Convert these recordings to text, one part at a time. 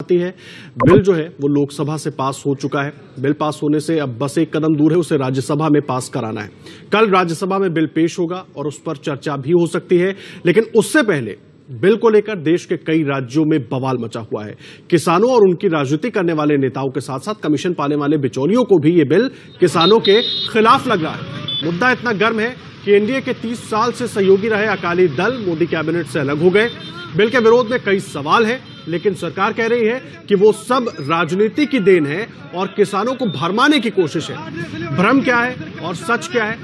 है। बिल जो है वो लोकसभा से पास हो चुका है। बिल पास होने से अब बस एक कदम दूर है उसे राज्यसभा में पास कराना है। कल राज्यसभा में बिल पेश होगा और उस पर चर्चा भी हो सकती है, लेकिन उससे पहले बिल को लेकर देश के कई राज्यों में बवाल मचा हुआ है। किसानों और उनकी राजनीति करने वाले नेताओं के साथ साथ कमीशन पाने वाले बिचौलियों को भी ये बिल किसानों के खिलाफ लग रहा है। मुद्दा इतना गर्म है कि एनडीए के 30 साल से सहयोगी रहे अकाली दल मोदी कैबिनेट से अलग हो गए। बिल के विरोध में कई सवाल हैं, लेकिन सरकार कह रही है कि वो सब राजनीति की देन है और किसानों को भरमाने की कोशिश है। भ्रम क्या है और सच क्या है,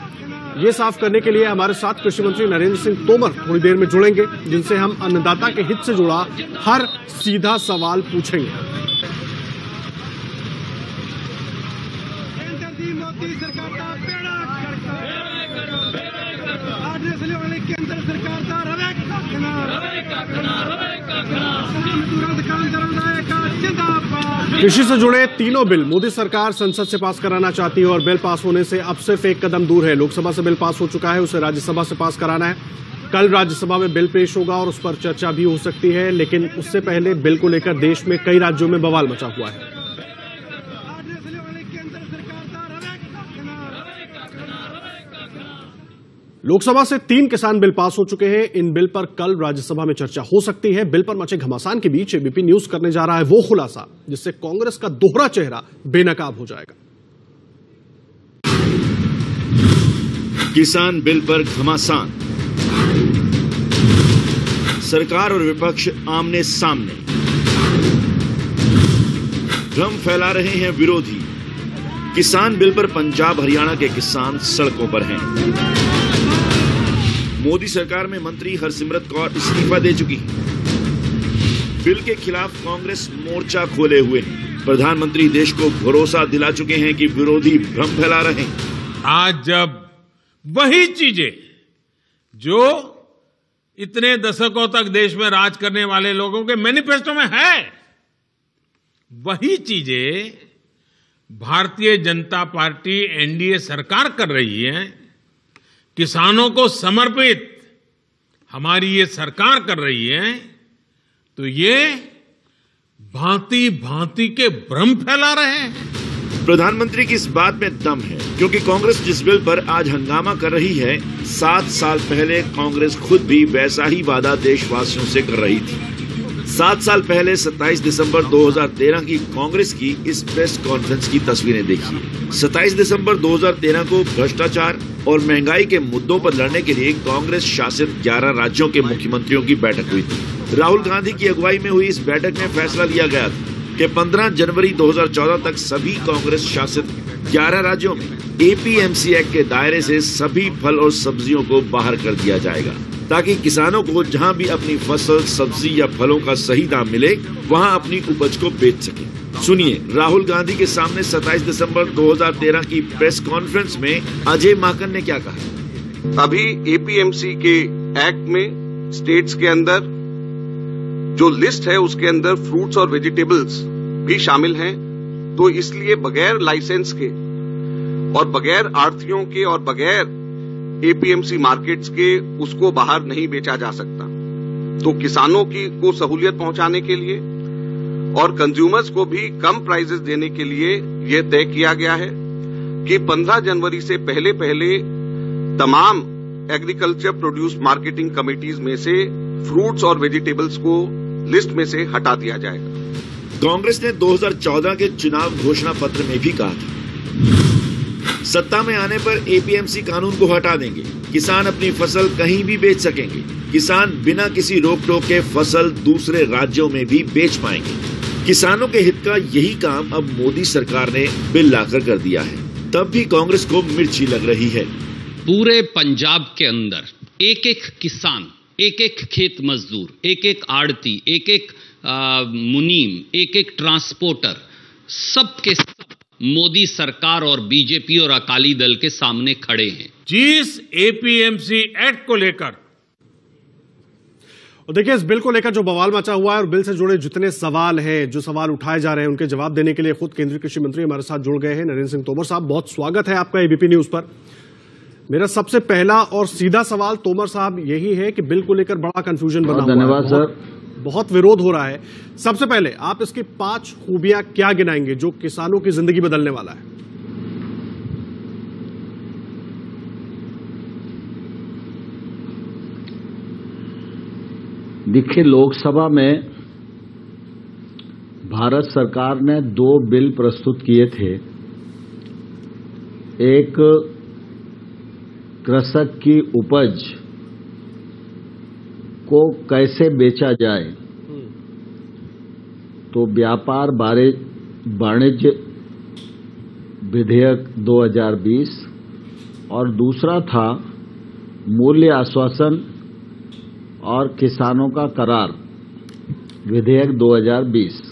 ये साफ करने के लिए हमारे साथ कृषि मंत्री नरेंद्र सिंह तोमर थोड़ी देर में जुड़ेंगे, जिनसे हम अन्नदाता के हित से जुड़ा हर सीधा सवाल पूछेंगे। कृषि से जुड़े तीनों बिल मोदी सरकार संसद से पास कराना चाहती है और बिल पास होने से अब सिर्फ एक कदम दूर है। लोकसभा से बिल पास हो चुका है, उसे राज्यसभा से पास कराना है। कल राज्यसभा में बिल पेश होगा और उस पर चर्चा भी हो सकती है, लेकिन उससे पहले बिल को लेकर देश में कई राज्यों में बवाल मचा हुआ है। लोकसभा से 3 किसान बिल पास हो चुके हैं। इन बिल पर कल राज्यसभा में चर्चा हो सकती है। बिल पर मचे घमासान के बीच एबीपी न्यूज करने जा रहा है वो खुलासा जिससे कांग्रेस का दोहरा चेहरा बेनकाब हो जाएगा। किसान बिल पर घमासान, सरकार और विपक्ष आमने सामने, भ्रम फैला रहे हैं विरोधी। किसान बिल पर पंजाब हरियाणा के किसान सड़कों पर हैं। मोदी सरकार में मंत्री हरसिमरत कौर इस्तीफा दे चुकी है। बिल के खिलाफ कांग्रेस मोर्चा खोले हुए है। प्रधानमंत्री देश को भरोसा दिला चुके हैं कि विरोधी भ्रम फैला रहे हैं। आज जब वही चीजें जो इतने दशकों तक देश में राज करने वाले लोगों के मैनिफेस्टो में है, वही चीजें भारतीय जनता पार्टी एनडीए सरकार कर रही है, किसानों को समर्पित हमारी ये सरकार कर रही है, तो ये भांति भांति के भ्रम फैला रहे हैं। प्रधानमंत्री की इस बात में दम है, क्योंकि कांग्रेस जिस बिल पर आज हंगामा कर रही है, 7 साल पहले कांग्रेस खुद भी वैसा ही वादा देशवासियों से कर रही थी। 7 साल पहले 27 दिसंबर 2013 की कांग्रेस की इस प्रेस कॉन्फ्रेंस की तस्वीरें देखिए। 27 दिसंबर 2013 को भ्रष्टाचार और महंगाई के मुद्दों पर लड़ने के लिए कांग्रेस शासित 11 राज्यों के मुख्यमंत्रियों की बैठक हुई थी। राहुल गांधी की अगुवाई में हुई इस बैठक में फैसला लिया गया था कि 15 जनवरी 2014 तक सभी कांग्रेस शासित 11 राज्यों में एपीएमसी एक्ट के दायरे से सभी फल और सब्जियों को बाहर कर दिया जाएगा, ताकि किसानों को जहां भी अपनी फसल, सब्जी या फलों का सही दाम मिले, वहां अपनी उपज को बेच सके। सुनिए राहुल गांधी के सामने 27 दिसंबर 2013 की प्रेस कॉन्फ्रेंस में अजय माकन ने क्या कहा। अभी एपीएमसी के एक्ट में स्टेट्स के अंदर जो लिस्ट है उसके अंदर फ्रूट्स और वेजिटेबल्स भी शामिल हैं, तो इसलिए बगैर लाइसेंस के और बगैर आढ़तियों के और बगैर एपीएमसी मार्केट्स के उसको बाहर नहीं बेचा जा सकता। तो किसानों को सहूलियत पहुंचाने के लिए और कंज्यूमर्स को भी कम प्राइसेस देने के लिए यह तय किया गया है कि 15 जनवरी से पहले तमाम एग्रीकल्चर प्रोड्यूस मार्केटिंग कमेटीज में से फ्रूट्स और वेजिटेबल्स को लिस्ट में से हटा दिया जाएगा। कांग्रेस ने 2014 के चुनाव घोषणा पत्र में भी कहा था, सत्ता में आने पर एपीएमसी कानून को हटा देंगे, किसान अपनी फसल कहीं भी बेच सकेंगे, किसान बिना किसी रोक टोक के फसल दूसरे राज्यों में भी बेच पाएंगे। किसानों के हित का यही काम अब मोदी सरकार ने बिल लाकर कर दिया है। तब भी कांग्रेस को मिर्ची लग रही है। पूरे पंजाब के अंदर एक एक किसान, एक एक खेत मजदूर, एक एक आड़ती, एक एक मुनीम, एक एक ट्रांसपोर्टर, सब के सब मोदी सरकार और बीजेपी और अकाली दल के सामने खड़े हैं। जिस एपीएमसी एक्ट को लेकर और देखिए इस बिल को लेकर जो बवाल मचा हुआ है और बिल से जुड़े जितने सवाल हैं, जो सवाल उठाए जा रहे हैं, उनके जवाब देने के लिए खुद केंद्रीय कृषि मंत्री हमारे साथ जुड़ गए हैं। नरेंद्र सिंह तोमर साहब, बहुत स्वागत है आपका एबीपी न्यूज पर। मेरा सबसे पहला और सीधा सवाल तोमर साहब यही है कि बिल को लेकर बड़ा कंफ्यूजन बना हुआ है। धन्यवाद सर। बहुत विरोध हो रहा है। सबसे पहले आप इसकी 5 खूबियां क्या गिनाएंगे जो किसानों की जिंदगी बदलने वाला है? देखिए, लोकसभा में भारत सरकार ने 2 बिल प्रस्तुत किए थे। एक कृषक की उपज को कैसे बेचा जाए, तो व्यापार वाणिज्य विधेयक 2020, और दूसरा था मूल्य आश्वासन और किसानों का करार विधेयक 2020।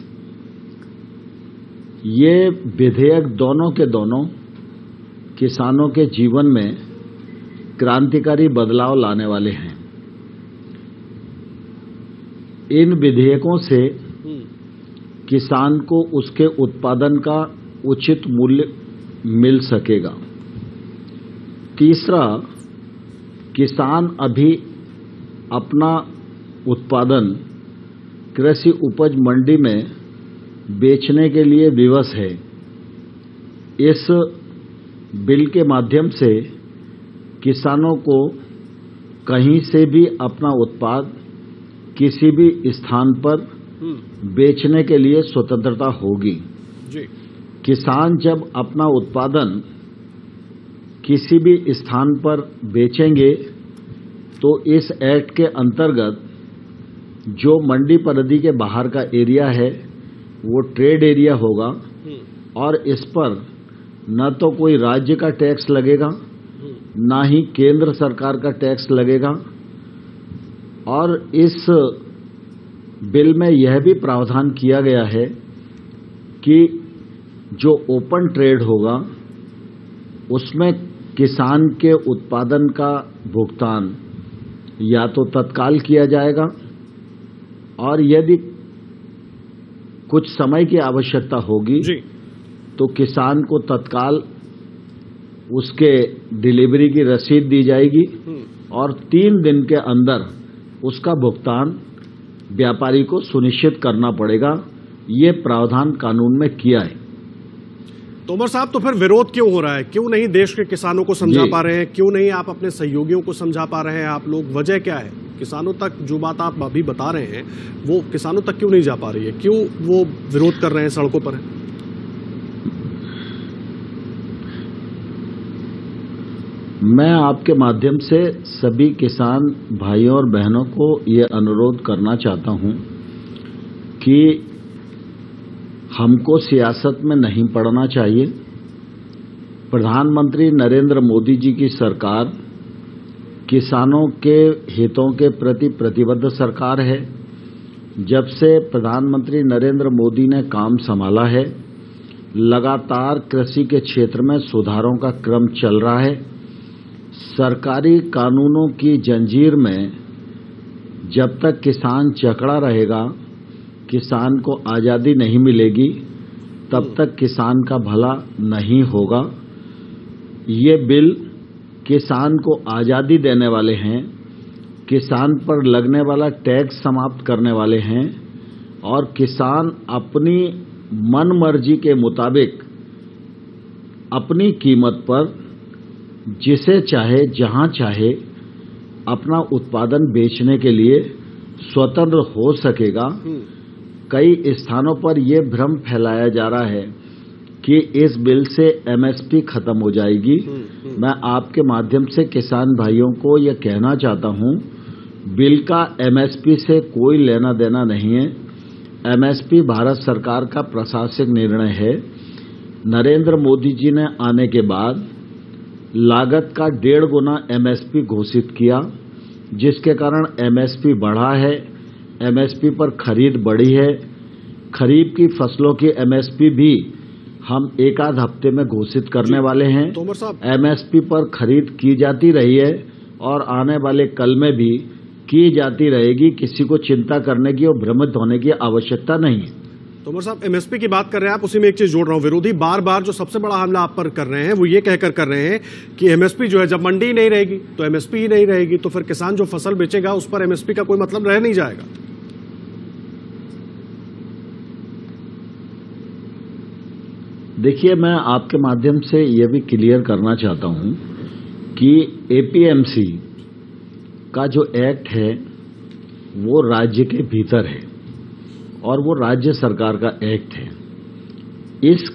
ये विधेयक दोनों के दोनों किसानों के जीवन में क्रांतिकारी बदलाव लाने वाले हैं। इन विधेयकों से किसान को उसके उत्पादन का उचित मूल्य मिल सकेगा। तीसरा, किसान अभी अपना उत्पादन कृषि उपज मंडी में बेचने के लिए विवश है। इस बिल के माध्यम से किसानों को कहीं से भी अपना उत्पाद किसी भी स्थान पर बेचने के लिए स्वतंत्रता होगी। जी। किसान जब अपना उत्पादन किसी भी स्थान पर बेचेंगे तो इस एक्ट के अंतर्गत जो मंडी परिधि के बाहर का एरिया है वो ट्रेड एरिया होगा, और इस पर न तो कोई राज्य का टैक्स लगेगा, ना ही केंद्र सरकार का टैक्स लगेगा। और इस बिल में यह भी प्रावधान किया गया है कि जो ओपन ट्रेड होगा उसमें किसान के उत्पादन का भुगतान या तो तत्काल किया जाएगा, और यदि कुछ समय की आवश्यकता होगी तो किसान को तत्काल उसके डिलीवरी की रसीद दी जाएगी, और 3 दिन के अंदर उसका भुगतान व्यापारी को सुनिश्चित करना पड़ेगा। ये प्रावधान कानून में किया है। तोमर साहब, तो फिर विरोध क्यों हो रहा है? क्यों नहीं देश के किसानों को समझा पा रहे हैं? क्यों नहीं आप अपने सहयोगियों को समझा पा रहे हैं? आप लोग, वजह क्या है? किसानों तक जो बात आप अभी बता रहे हैं वो किसानों तक क्यों नहीं जा पा रही है? क्यों वो विरोध कर रहे हैं, सड़कों पर हैं? मैं आपके माध्यम से सभी किसान भाइयों और बहनों को ये अनुरोध करना चाहता हूं कि हमको सियासत में नहीं पड़ना चाहिए। प्रधानमंत्री नरेंद्र मोदी जी की सरकार किसानों के हितों के प्रति प्रतिबद्ध सरकार है। जब से प्रधानमंत्री नरेंद्र मोदी ने काम संभाला है, लगातार कृषि के क्षेत्र में सुधारों का क्रम चल रहा है। सरकारी कानूनों की जंजीर में जब तक किसान जकड़ा रहेगा, किसान को आज़ादी नहीं मिलेगी, तब तक किसान का भला नहीं होगा। ये बिल किसान को आज़ादी देने वाले हैं, किसान पर लगने वाला टैक्स समाप्त करने वाले हैं, और किसान अपनी मनमर्जी के मुताबिक अपनी कीमत पर जिसे चाहे जहां चाहे अपना उत्पादन बेचने के लिए स्वतंत्र हो सकेगा। कई स्थानों पर यह भ्रम फैलाया जा रहा है कि इस बिल से एमएसपी खत्म हो जाएगी। मैं आपके माध्यम से किसान भाइयों को यह कहना चाहता हूं, बिल का एमएसपी से कोई लेना देना नहीं है। एमएसपी भारत सरकार का प्रशासनिक निर्णय है। नरेंद्र मोदी जी ने आने के बाद लागत का 1.5 गुना एमएसपी घोषित किया, जिसके कारण एमएसपी बढ़ा है। एमएसपी पर खरीद बढ़ी है। खरीफ की फसलों की एमएसपी भी हम एक आध हफ्ते में घोषित करने वाले हैं। तोमर साहब, एमएसपी पर खरीद की जाती रही है और आने वाले कल में भी की जाती रहेगी। किसी को चिंता करने की और भ्रमित होने की आवश्यकता नहीं है। तोमर साहब, एमएसपी की बात कर रहे हैं आप, उसी में एक चीज जोड़ रहा हूं। विरोधी बार बार जो सबसे बड़ा हमला आप पर कर रहे हैं वो ये कहकर कर रहे हैं कि एमएसपी जो है, जब मंडी ही नहीं रहेगी तो एमएसपी ही नहीं रहेगी, तो फिर किसान जो फसल बेचेगा उस पर एमएसपी का कोई मतलब रह नहीं जाएगा। देखिए, मैं आपके माध्यम से यह भी क्लियर करना चाहता हूं कि एपीएमसी का जो एक्ट है वो राज्य के भीतर है और वो राज्य सरकार का एक्ट है। इस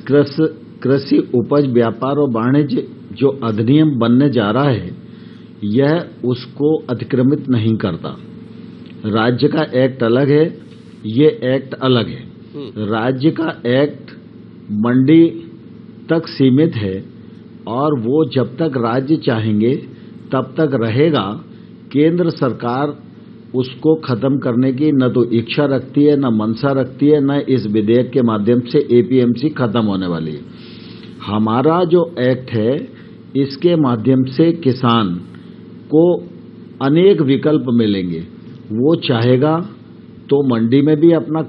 कृषि उपज व्यापार और वाणिज्य जो अधिनियम बनने जा रहा है यह उसको अतिक्रमित नहीं करता। राज्य का एक्ट अलग है, ये एक्ट अलग है। राज्य का एक्ट मंडी तक सीमित है और वो जब तक राज्य चाहेंगे तब तक रहेगा। केंद्र सरकार उसको खत्म करने की न तो इच्छा रखती है, न मंशा रखती है, न इस विधेयक के माध्यम से एपीएमसी खत्म होने वाली है। हमारा जो एक्ट है इसके माध्यम से किसान को अनेक विकल्प मिलेंगे। वो चाहेगा तो मंडी में भी अपना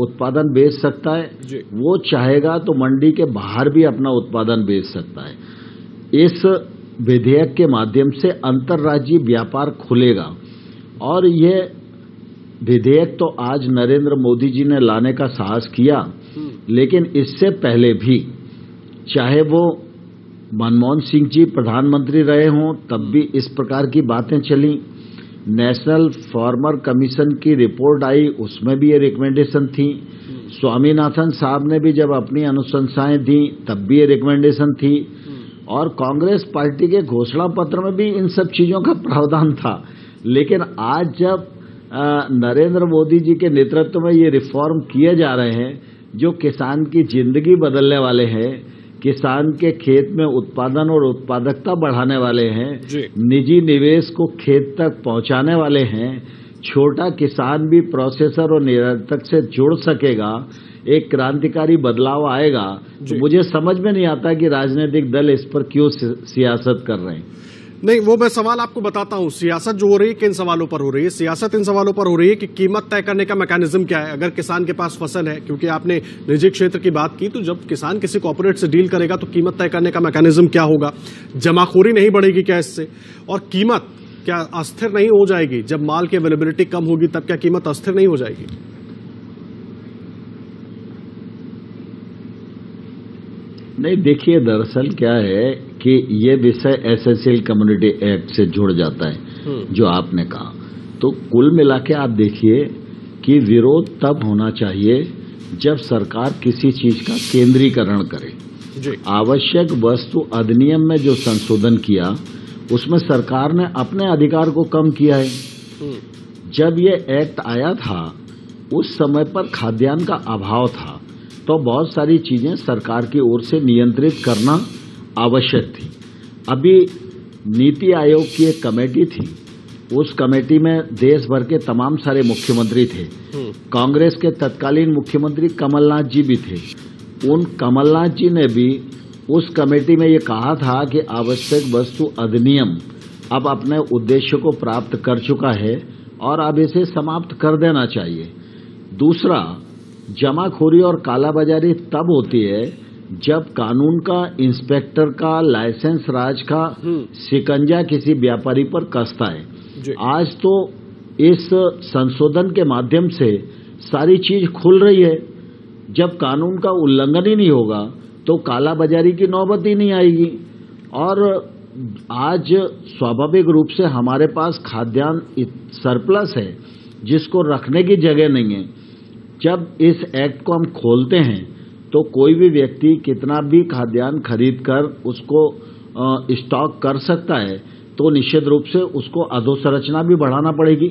उत्पादन बेच सकता है, वो चाहेगा तो मंडी के बाहर भी अपना उत्पादन बेच सकता है। इस विधेयक के माध्यम से अंतर्राज्यीय व्यापार खुलेगा और ये विधेयक तो आज नरेंद्र मोदी जी ने लाने का साहस किया, लेकिन इससे पहले भी चाहे वो मनमोहन सिंह जी प्रधानमंत्री रहे हों तब भी इस प्रकार की बातें चली। नेशनल फार्मर कमीशन की रिपोर्ट आई, उसमें भी ये रिकमेंडेशन थी। स्वामीनाथन साहब ने भी जब अपनी अनुशंसाएं दी तब भी ये रिकमेंडेशन थी और कांग्रेस पार्टी के घोषणा पत्र में भी इन सब चीजों का प्रावधान था। लेकिन आज जब नरेंद्र मोदी जी के नेतृत्व में ये रिफॉर्म किए जा रहे हैं जो किसान की जिंदगी बदलने वाले हैं, किसान के खेत में उत्पादन और उत्पादकता बढ़ाने वाले हैं, निजी निवेश को खेत तक पहुंचाने वाले हैं, छोटा किसान भी प्रोसेसर और निर्यातक से जुड़ सकेगा, एक क्रांतिकारी बदलाव आएगा। तो मुझे समझ में नहीं आता कि राजनीतिक दल इस पर क्यों सियासत कर रहे हैं। नहीं, वो मैं सवाल आपको बताता हूं। सियासत जो हो रही है किन सवालों पर हो रही है? सियासत इन सवालों पर हो रही है कि कीमत तय करने का मैकेनिज्म क्या है। अगर किसान के पास फसल है, क्योंकि आपने निजी क्षेत्र की बात की, तो जब किसान किसी कॉर्पोरेट से डील करेगा तो कीमत तय करने का मैकेनिज्म क्या होगा? जमाखोरी नहीं बढ़ेगी क्या इससे? और कीमत क्या अस्थिर नहीं हो जाएगी? जब माल की अवेलेबिलिटी कम होगी तब क्या कीमत अस्थिर नहीं हो जाएगी? नहीं, देखिए, दरअसल क्या है कि ये विषय एसेंशियल कम्युनिटी एक्ट से जुड़ जाता है जो आपने कहा। तो कुल मिला के आप देखिए कि विरोध तब होना चाहिए जब सरकार किसी चीज का केंद्रीकरण करे। आवश्यक वस्तु अधिनियम में जो संशोधन किया उसमें सरकार ने अपने अधिकार को कम किया है। जब ये एक्ट आया था उस समय पर खाद्यान्न का अभाव था, तो बहुत सारी चीजें सरकार की ओर से नियंत्रित करना आवश्यक थी। अभी नीति आयोग की एक कमेटी थी, उस कमेटी में देश भर के तमाम सारे मुख्यमंत्री थे। कांग्रेस के तत्कालीन मुख्यमंत्री कमलनाथ जी भी थे। उन कमलनाथ जी ने भी उस कमेटी में ये कहा था कि आवश्यक वस्तु अधिनियम अब अपने उद्देश्य को प्राप्त कर चुका है और अब इसे समाप्त कर देना चाहिए। दूसरा, जमाखोरी और कालाबाजारी तब होती है जब कानून का, इंस्पेक्टर का, लाइसेंस राज का शिकंजा किसी व्यापारी पर कसता है। आज तो इस संशोधन के माध्यम से सारी चीज खुल रही है। जब कानून का उल्लंघन ही नहीं होगा तो कालाबाजारी की नौबत ही नहीं आएगी। और आज स्वाभाविक रूप से हमारे पास खाद्यान्न सरप्लस है जिसको रखने की जगह नहीं है। जब इस एक्ट को हम खोलते हैं तो कोई भी व्यक्ति कितना भी खाद्यान्न खरीद कर उसको स्टॉक कर सकता है, तो निश्चित रूप से उसको अधोसंरचना भी बढ़ाना पड़ेगी।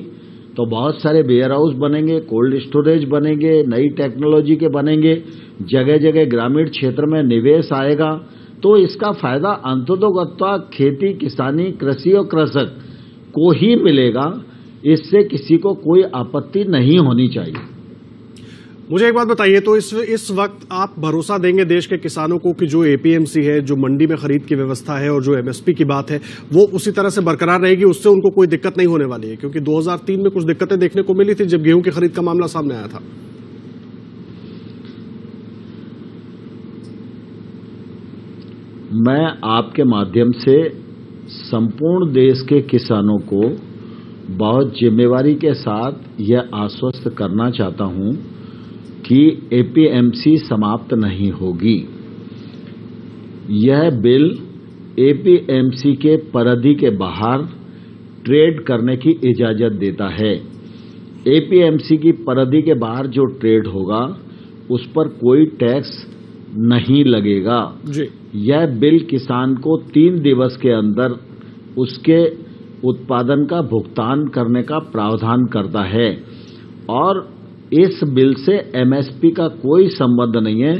तो बहुत सारे वेयर हाउस बनेंगे, कोल्ड स्टोरेज बनेंगे, नई टेक्नोलॉजी के बनेंगे, जगह जगह ग्रामीण क्षेत्र में निवेश आएगा। तो इसका फायदा अंततोगत्वा खेती, किसानी, कृषि और कृषक को ही मिलेगा। इससे किसी को कोई आपत्ति नहीं होनी चाहिए। मुझे एक बात बताइए, तो इस वक्त आप भरोसा देंगे देश के किसानों को कि जो एपीएमसी है, जो मंडी में खरीद की व्यवस्था है और जो एमएसपी की बात है वो उसी तरह से बरकरार रहेगी, उससे उनको कोई दिक्कत नहीं होने वाली है? क्योंकि 2003 में कुछ दिक्कतें देखने को मिली थी जब गेहूं की खरीद का मामला सामने आया था। मैं आपके माध्यम से संपूर्ण देश के किसानों को बहुत जिम्मेवारी के साथ यह आश्वस्त करना चाहता हूं कि एपीएमसी समाप्त नहीं होगी। यह बिल एपीएमसी के परिधि के बाहर ट्रेड करने की इजाजत देता है। एपीएमसी की परिधि के बाहर जो ट्रेड होगा उस पर कोई टैक्स नहीं लगेगा जी। यह बिल किसान को 3 दिवस के अंदर उसके उत्पादन का भुगतान करने का प्रावधान करता है और इस बिल से एमएसपी का कोई संबंध नहीं है।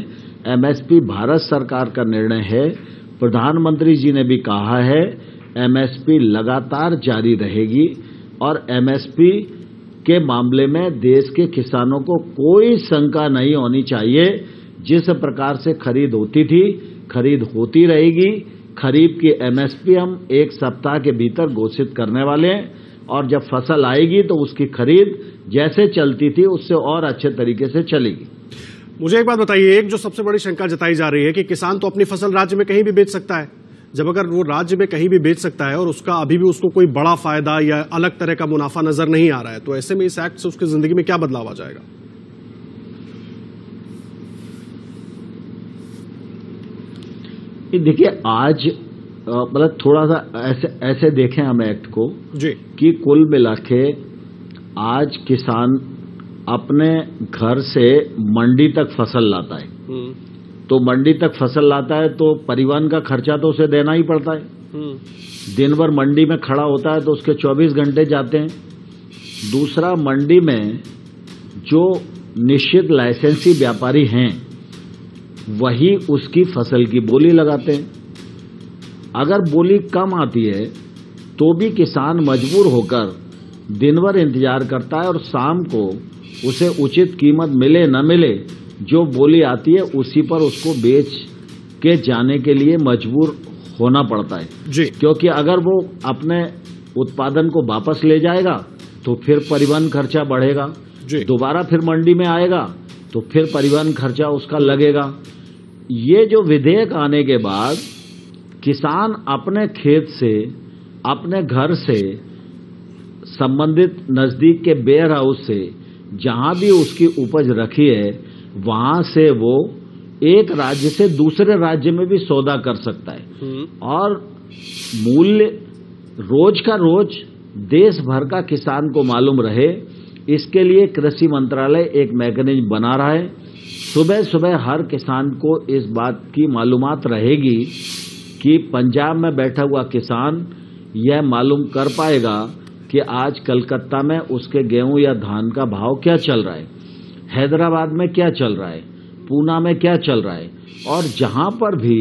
एमएसपी भारत सरकार का निर्णय है। प्रधानमंत्री जी ने भी कहा है एमएसपी लगातार जारी रहेगी और एमएसपी के मामले में देश के किसानों को कोई शंका नहीं होनी चाहिए। जिस प्रकार से खरीद होती थी, खरीद होती रहेगी। खरीफ की एमएसपी हम 1 सप्ताह के भीतर घोषित करने वाले हैं और जब फसल आएगी तो उसकी खरीद जैसे चलती थी उससे और अच्छे तरीके से चलेगी। मुझे एक बात बताइए, एक जो सबसे बड़ी शंका जताई जा रही है कि किसान तो अपनी फसल राज्य में कहीं भी बेच सकता है। जब अगर वो राज्य में कहीं भी बेच सकता है और उसका अभी भी उसको कोई बड़ा फायदा या अलग तरह का मुनाफा नजर नहीं आ रहा है, तो ऐसे में इस एक्ट से उसकी जिंदगी में क्या बदलाव आ जाएगा? देखिए, आज मतलब थोड़ा सा ऐसे देखें हम एक्ट को जी कि कुल मिला के आज किसान अपने घर से मंडी तक फसल लाता है। तो मंडी तक फसल लाता है तो परिवहन का खर्चा तो उसे देना ही पड़ता है। दिन भर मंडी में खड़ा होता है तो उसके 24 घंटे जाते हैं। दूसरा, मंडी में जो निश्चित लाइसेंसी व्यापारी हैं वही उसकी फसल की बोली लगाते हैं। अगर बोली कम आती है तो भी किसान मजबूर होकर दिन भर इंतजार करता है और शाम को उसे उचित कीमत मिले न मिले, जो बोली आती है उसी पर उसको बेच के जाने के लिए मजबूर होना पड़ता है जी। क्योंकि अगर वो अपने उत्पादन को वापस ले जाएगा तो फिर परिवहन खर्चा बढ़ेगा, दोबारा फिर मंडी में आएगा तो फिर परिवहन खर्चा उसका लगेगा। ये जो विधेयक आने के बाद किसान अपने खेत से, अपने घर से, संबंधित नजदीक के वेयर हाउस से जहां भी उसकी उपज रखी है वहां से वो एक राज्य से दूसरे राज्य में भी सौदा कर सकता है और मूल्य रोज का रोज देश भर का किसान को मालूम रहे, इसके लिए कृषि मंत्रालय एक मैकेनिज्म बना रहा है। सुबह सुबह हर किसान को इस बात की मालूमात रहेगी कि पंजाब में बैठा हुआ किसान यह मालूम कर पाएगा कि आज कलकत्ता में उसके गेहूं या धान का भाव क्या चल रहा है, हैदराबाद में क्या चल रहा है, पूना में क्या चल रहा है, और जहां पर भी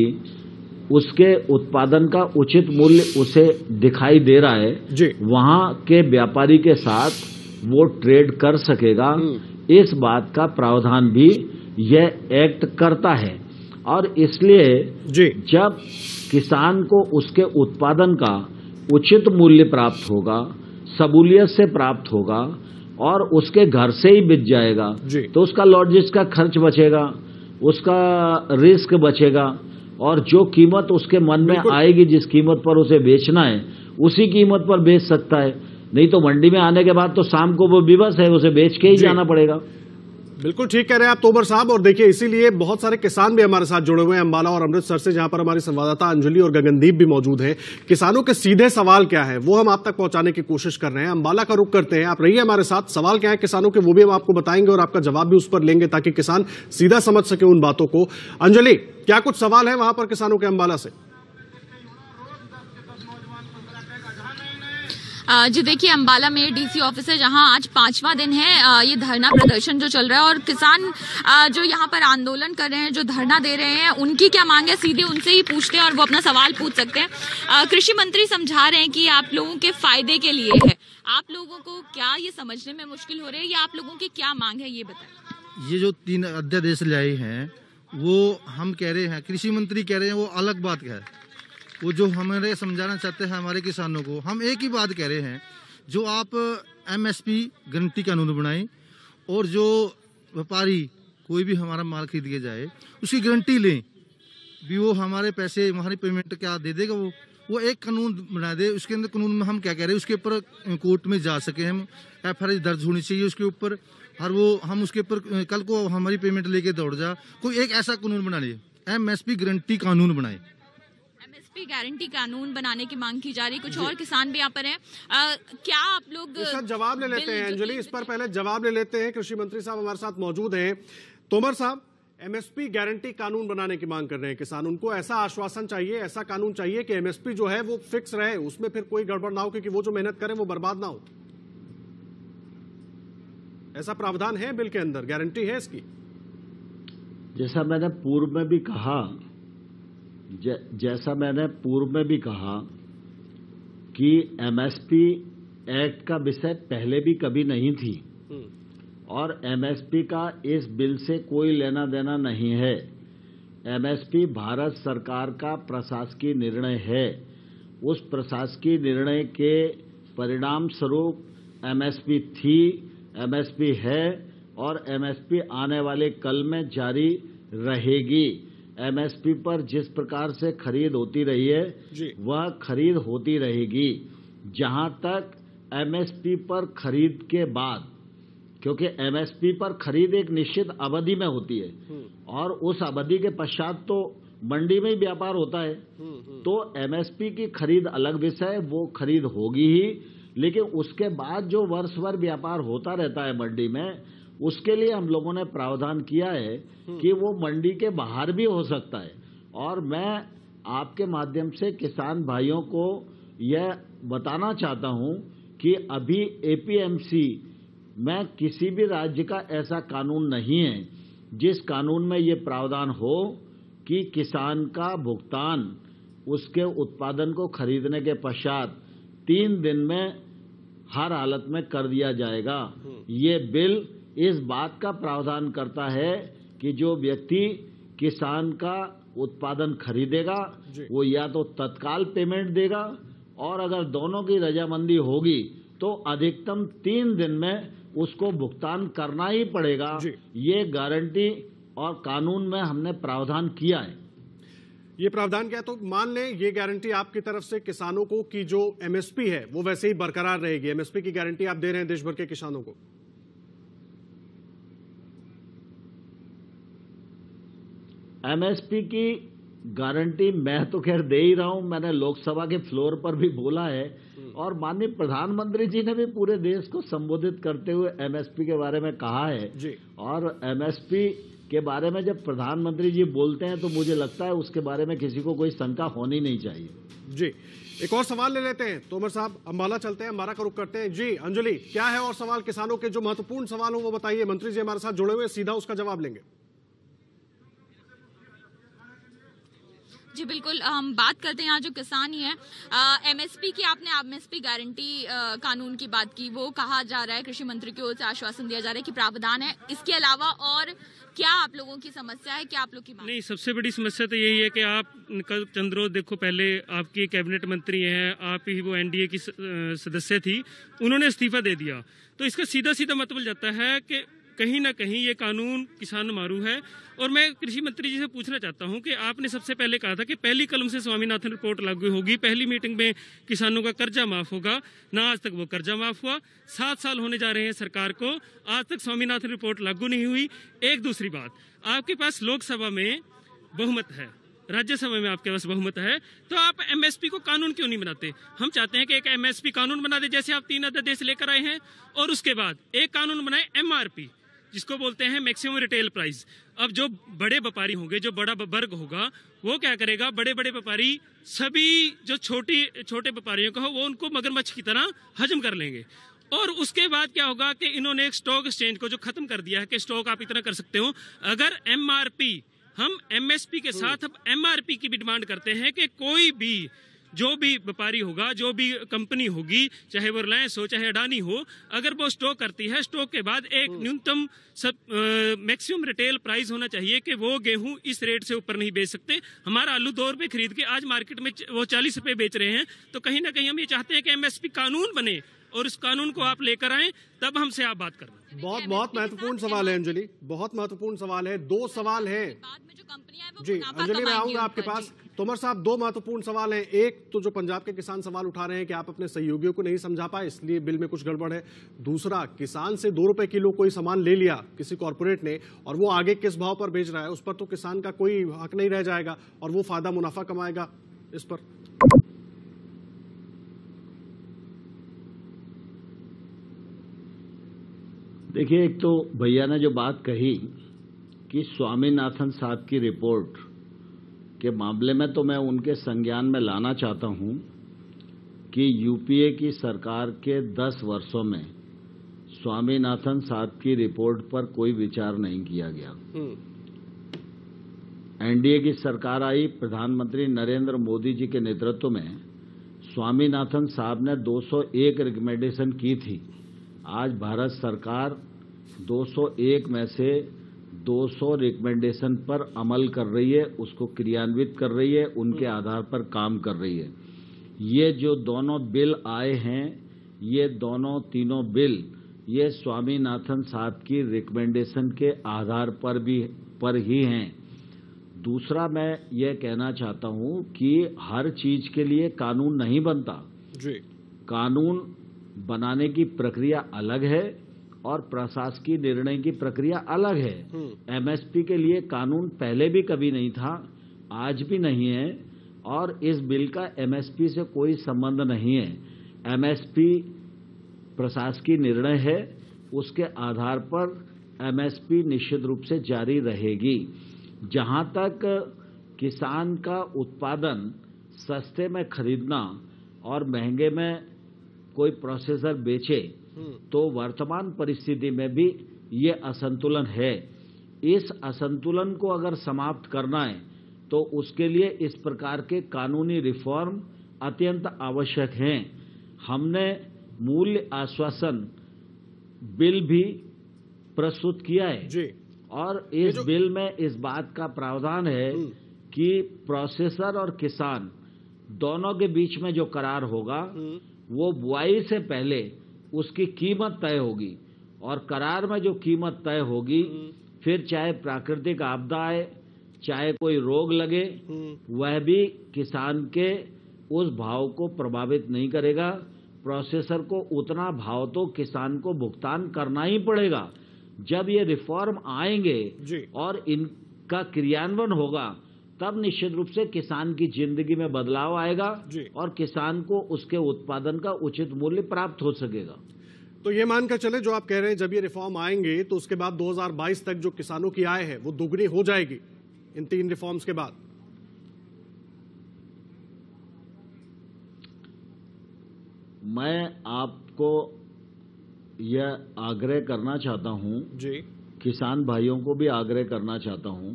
उसके उत्पादन का उचित मूल्य उसे दिखाई दे रहा है वहां के व्यापारी के साथ वो ट्रेड कर सकेगा। इस बात का प्रावधान भी यह एक्ट करता है और इसलिए जब किसान को उसके उत्पादन का उचित मूल्य प्राप्त होगा, सहूलियत से प्राप्त होगा और उसके घर से ही बिक जाएगा तो उसका लॉजिस्टिक्स का खर्च बचेगा, उसका रिस्क बचेगा और जो कीमत उसके मन में आएगी, जिस कीमत पर उसे बेचना है उसी कीमत पर बेच सकता है। नहीं तो मंडी में आने के बाद तो शाम को वो विवश है, उसे बेच के ही जाना पड़ेगा। बिल्कुल ठीक कह रहे हैं आप तोमर साहब। और देखिए, इसीलिए बहुत सारे किसान भी हमारे साथ जुड़े हुए हैं अंबाला और अमृतसर से, जहां पर हमारी संवाददाता अंजलि और गगनदीप भी मौजूद हैं। किसानों के सीधे सवाल क्या है वो हम आप तक पहुंचाने की कोशिश कर रहे हैं। अंबाला का रुख करते हैं, आप रहिए हमारे साथ। सवाल क्या है किसानों के वो भी हम आपको बताएंगे और आपका जवाब भी उस पर लेंगे ताकि किसान सीधा समझ सके उन बातों को। अंजलि, क्या कुछ सवाल है वहां पर किसानों के अंबाला से? जी देखिए, अंबाला में डीसी ऑफिस है जहां आज 5वां दिन है ये धरना प्रदर्शन जो चल रहा है और किसान जो यहाँ पर आंदोलन कर रहे हैं, जो धरना दे रहे हैं, उनकी क्या मांग है सीधे उनसे ही पूछते हैं और वो अपना सवाल पूछ सकते हैं। कृषि मंत्री समझा रहे हैं कि आप लोगों के फायदे के लिए है। आप लोगों को क्या ये समझने में मुश्किल हो रही है या आप लोगों की क्या मांग है ये बताएं। ये जो 3 अध्यादेश लाए हैं वो हम कह रहे हैं, कृषि मंत्री कह रहे हैं वो अलग बात है। वो जो हमारे समझाना चाहते हैं हमारे किसानों को, हम एक ही बात कह रहे हैं, जो आप एमएसपी गारंटी कानून बनाएं और जो व्यापारी कोई भी हमारा माल खरीद के जाए उसकी गारंटी लें भी वो हमारे पैसे, हमारी पेमेंट क्या दे देगा। वो एक कानून बना दे। उसके अंदर कानून में हम क्या कह रहे हैं, उसके ऊपर कोर्ट में जा सके, हम एफआईआर दर्ज होनी चाहिए उसके ऊपर, और वो हम उसके ऊपर कल को हमारी पेमेंट लेके दौड़ जा। कोई एक ऐसा कानून बना ले, एमएसपी गारंटी कानून बनाए एमएसपी गारंटी कानून बनाने की मांग की जा रही, कुछ और किसान भी यहाँ पर हैं। क्या आप लोग इसका जवाब ले लेते हैं अंजलि, इस पर पहले जवाब ले लेते हैं। कृषि मंत्री साहब हमारे साथ मौजूद हैं। तोमर साहब, एमएसपी गारंटी कानून बनाने की मांग कर रहे हैं किसान, उनको ऐसा आश्वासन चाहिए, ऐसा कानून चाहिए कि एमएसपी जो है वो फिक्स रहे, उसमें फिर कोई गड़बड़ ना हो, क्योंकि वो जो मेहनत करें वो बर्बाद ना हो। ऐसा प्रावधान है बिल के अंदर, गारंटी है इसकी? जैसा मैंने पूर्व में भी कहा कि एमएसपी एक्ट का विषय पहले भी कभी नहीं थी और एमएसपी का इस बिल से कोई लेना देना नहीं है। एमएसपी भारत सरकार का प्रशासकीय निर्णय है। उस प्रशासकीय निर्णय के परिणाम स्वरूप एमएसपी थी, एमएसपी है और एमएसपी आने वाले कल में जारी रहेगी। एमएसपी पर जिस प्रकार से खरीद होती रही है वह खरीद होती रहेगी। जहां तक एमएसपी पर खरीद के बाद, क्योंकि एमएसपी पर खरीद एक निश्चित अवधि में होती है और उस अवधि के पश्चात तो मंडी में ही व्यापार होता है, तो एमएसपी की खरीद अलग विषय, वो खरीद होगी ही। लेकिन उसके बाद जो वर्ष भर व्यापार होता रहता है मंडी में, उसके लिए हम लोगों ने प्रावधान किया है कि वो मंडी के बाहर भी हो सकता है। और मैं आपके माध्यम से किसान भाइयों को यह बताना चाहता हूं कि अभी एपीएमसी में किसी भी राज्य का ऐसा कानून नहीं है जिस कानून में ये प्रावधान हो कि किसान का भुगतान उसके उत्पादन को खरीदने के पश्चात 3 दिन में हर हालत में कर दिया जाएगा। ये बिल इस बात का प्रावधान करता है कि जो व्यक्ति किसान का उत्पादन खरीदेगा वो या तो तत्काल पेमेंट देगा और अगर दोनों की रजामंदी होगी तो अधिकतम 3 दिन में उसको भुगतान करना ही पड़ेगा। ये गारंटी और कानून में हमने प्रावधान किया है। ये प्रावधान क्या है? तो मान लें ये गारंटी आपकी तरफ से किसानों को कि जो एमएसपी है वो वैसे ही बरकरार रहेगी, एमएसपी की गारंटी आप दे रहे हैं देश भर के किसानों को। एमएसपी की गारंटी मैं तो खैर दे ही रहा हूं, मैंने लोकसभा के फ्लोर पर भी बोला है और माननीय प्रधानमंत्री जी ने भी पूरे देश को संबोधित करते हुए एमएसपी के बारे में कहा है जी। और एमएसपी के बारे में जब प्रधानमंत्री जी बोलते हैं तो मुझे लगता है उसके बारे में किसी को कोई शंका होनी नहीं चाहिए। जी, एक और सवाल ले लेते हैं तोमर साहब, अंबाला चलते हैं, अंबाला का रुख करते हैं। जी अंजलि, क्या है और सवाल किसानों के जो महत्वपूर्ण सवाल हो वो बताइए। मंत्री जी हमारे साथ जुड़े हुए, सीधा उसका जवाब लेंगे। जी बिल्कुल, हम बात करते हैं यहाँ जो किसान ही है। एमएसपी की, आपने एमएसपी गारंटी कानून की बात की, वो कहा जा रहा है, कृषि मंत्री की ओर से आश्वासन दिया जा रहा है कि प्रावधान है। इसके अलावा और क्या आप लोगों की समस्या है, क्या आप लोग की मांग? नहीं, सबसे बड़ी समस्या तो यही है कि आप कल चंद्रोद देखो, पहले आपकी कैबिनेट मंत्री हैं, आप ही वो एनडीए की सदस्य थी, उन्होंने इस्तीफा दे दिया। तो इसका सीधा सीधा मतलब जाता है कि कहीं ना कहीं ये कानून किसान मारू है। और मैं कृषि मंत्री जी से पूछना चाहता हूं कि आपने सबसे पहले कहा था कि पहली कलम से स्वामीनाथन रिपोर्ट लागू होगी, पहली मीटिंग में किसानों का कर्जा माफ होगा, ना आज तक वो कर्जा माफ हुआ। 7 साल होने जा रहे हैं सरकार को, आज तक स्वामीनाथन रिपोर्ट लागू नहीं हुई। एक दूसरी बात, आपके पास लोकसभा में बहुमत है, राज्यसभा में आपके पास बहुमत है, तो आप एमएसपी को कानून क्यों नहीं बनाते? हम चाहते हैं कि एक एमएसपी कानून बना दे, जैसे आप 3 अध्यादेश लेकर आए हैं, और उसके बाद एक कानून बनाए एमआरपी, जिसको बोलते हैं मैक्सिमम रिटेल प्राइस। अब जो बड़े व्यापारी होंगे, जो बड़ा वर्ग होगा, वो क्या करेगा? बड़े बड़े व्यापारी सभी जो छोटे व्यापारियों का हो, वो उनको मगरमच्छ की तरह हजम कर लेंगे। और उसके बाद क्या होगा कि इन्होंने एक स्टॉक एक्सचेंज को जो खत्म कर दिया है कि स्टॉक आप इतना कर सकते हो। अगर एमआरपी, हम एमएसपी के साथ अब एमआरपी की भी डिमांड करते हैं कि कोई भी जो भी व्यापारी होगा, जो भी कंपनी होगी, चाहे वो रिलायंस हो चाहे अडानी हो, अगर वो स्टॉक करती है, स्टॉक के बाद एक न्यूनतम मैक्सिमम रिटेल प्राइस होना चाहिए कि वो गेहूं इस रेट से ऊपर नहीं बेच सकते। हमारा आलू 2 रुपए खरीद के आज मार्केट में वो 40 रुपए बेच रहे हैं। तो कहीं ना कहीं हम ये चाहते हैं कि एमएसपी कानून बने और इस कानून को आप लेकर आए, तब हमसे आप बात करना। बहुत महत्वपूर्ण सवाल है अंजलि, बहुत महत्वपूर्ण सवाल है। 2 सवाल है जी अंजलि, मैं आऊंगा आपके पास। तोमर साहब, 2 महत्वपूर्ण सवाल हैं। एक तो जो पंजाब के किसान सवाल उठा रहे हैं कि आप अपने सहयोगियों को नहीं समझा पाए, इसलिए बिल में कुछ गड़बड़ है। दूसरा, किसान से 2 रुपए किलो कोई सामान ले लिया किसी कॉर्पोरेट ने और वो आगे किस भाव पर बेच रहा है, उस पर तो किसान का कोई हक नहीं रह जाएगा और वो फायदा मुनाफा कमाएगा। इस पर? देखिए, एक तो भैया ने जो बात कही कि स्वामीनाथन साहब की रिपोर्ट के मामले में, तो मैं उनके संज्ञान में लाना चाहता हूं कि यूपीए की सरकार के 10 वर्षों में स्वामीनाथन साहब की रिपोर्ट पर कोई विचार नहीं किया गया। एनडीए की सरकार आई, प्रधानमंत्री नरेंद्र मोदी जी के नेतृत्व में स्वामीनाथन साहब ने 201 रिकमेंडेशन की थी। आज भारत सरकार 201 में से 200 रिकमेंडेशन पर अमल कर रही है, उसको क्रियान्वित कर रही है, उनके आधार पर काम कर रही है। ये जो दोनों बिल आए हैं, ये दोनों तीनों बिल ये स्वामीनाथन साहब की रिकमेंडेशन के आधार पर ही हैं। दूसरा, मैं ये कहना चाहता हूं कि हर चीज के लिए कानून नहीं बनता जी। कानून बनाने की प्रक्रिया अलग है और प्रशासकीय निर्णय की प्रक्रिया अलग है। एमएसपी के लिए कानून पहले भी कभी नहीं था, आज भी नहीं है, और इस बिल का एमएसपी से कोई संबंध नहीं है। एमएसपी प्रशासकीय निर्णय है, उसके आधार पर एमएसपी निश्चित रूप से जारी रहेगी। जहां तक किसान का उत्पादन सस्ते में खरीदना और महंगे में कोई प्रोसेसर बेचे, तो वर्तमान परिस्थिति में भी ये असंतुलन है। इस असंतुलन को अगर समाप्त करना है तो उसके लिए इस प्रकार के कानूनी रिफॉर्म अत्यंत आवश्यक हैं। हमने मूल्य आश्वासन बिल भी प्रस्तुत किया है जी। और इस बिल में इस बात का प्रावधान है कि प्रोसेसर और किसान दोनों के बीच में जो करार होगा वो बुआई से पहले उसकी कीमत तय होगी, और करार में जो कीमत तय होगी, फिर चाहे प्राकृतिक आपदा आए, चाहे कोई रोग लगे, वह भी किसान के उस भाव को प्रभावित नहीं करेगा। प्रोसेसर को उतना भाव तो किसान को भुगतान करना ही पड़ेगा। जब ये रिफॉर्म आएंगे और इनका क्रियान्वयन होगा, तब निश्चित रूप से किसान की जिंदगी में बदलाव आएगा और किसान को उसके उत्पादन का उचित मूल्य प्राप्त हो सकेगा। तो ये मानकर चले, जो आप कह रहे हैं, जब ये रिफॉर्म आएंगे तो उसके बाद 2022 तक जो किसानों की आय है वो दोगुनी हो जाएगी इन 3 रिफॉर्म्स के बाद। मैं आपको यह आग्रह करना चाहता हूं जी, किसान भाइयों को भी आग्रह करना चाहता हूं,